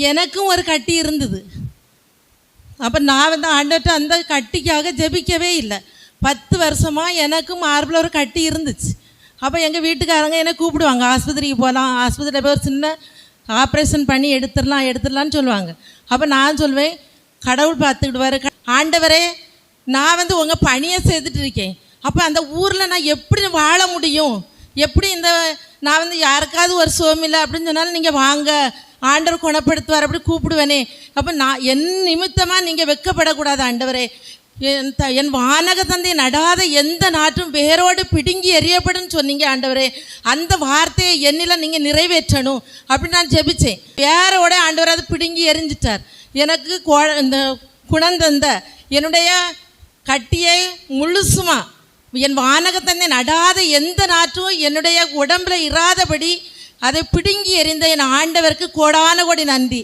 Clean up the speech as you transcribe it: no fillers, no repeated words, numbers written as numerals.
எனக்கும் ஒரு கட்டி இருந்தது. அப்போ நான் வந்து ஆண்டவர்கிட்ட அந்த கட்டிக்காக ஜெபிக்கவே இல்லை. 10 வருஷமாக எனக்கும் மார்பில் ஒரு கட்டி இருந்துச்சு. அப்போ எங்கள் வீட்டுக்காரங்க என்னை கூப்பிடுவாங்க, ஆஸ்பத்திரிக்கு போகலாம், ஆஸ்பத்திரியில் போய் ஒரு சின்ன ஆப்ரேஷன் பண்ணி எடுத்துடலான்னு சொல்லுவாங்க. அப்போ நான் சொல்வேன், கடவுள் பார்த்துக்கிடுவார், ஆண்டவரே நான் வந்து உங்கள் பணியை செய்துட்டு இருக்கேன், அப்போ அந்த ஊரில் நான் எப்படி வாழ முடியும், எப்படி நான் வந்து யாருக்காவது ஒரு சோமில்லை அப்படின்னு சொன்னாலும் நீங்கள் வாங்க, ஆண்டவர் குணப்படுத்துவார் அப்படி கூப்பிடுவேனே. அப்போ நான் என் நிமித்தமாக நீங்கள் வெட்கப்படக்கூடாது ஆண்டவரே, என் வானக தந்தை நடாத எந்த நாட்டும் வேரோடு பிடுங்கி எறியப்படுன்னு சொன்னீங்க ஆண்டவரே, அந்த வார்த்தையை என்னில் நீங்கள் நிறைவேற்றணும் அப்படின்னு நான் ஜெபித்தேன். வேரோட ஆண்டவர் அதை பிடுங்கி எறிஞ்சிட்டார். எனக்கு இந்த குணந்தந்த என்னுடைய கட்டியை முழுசுமா என் வானக தந்தை நடாத எந்த நாட்டும் என்னுடைய உடம்பில் இராதபடி அதை பிடுங்கி எறிந்த என் ஆண்டவருக்கு கோடான கோடி நன்றி.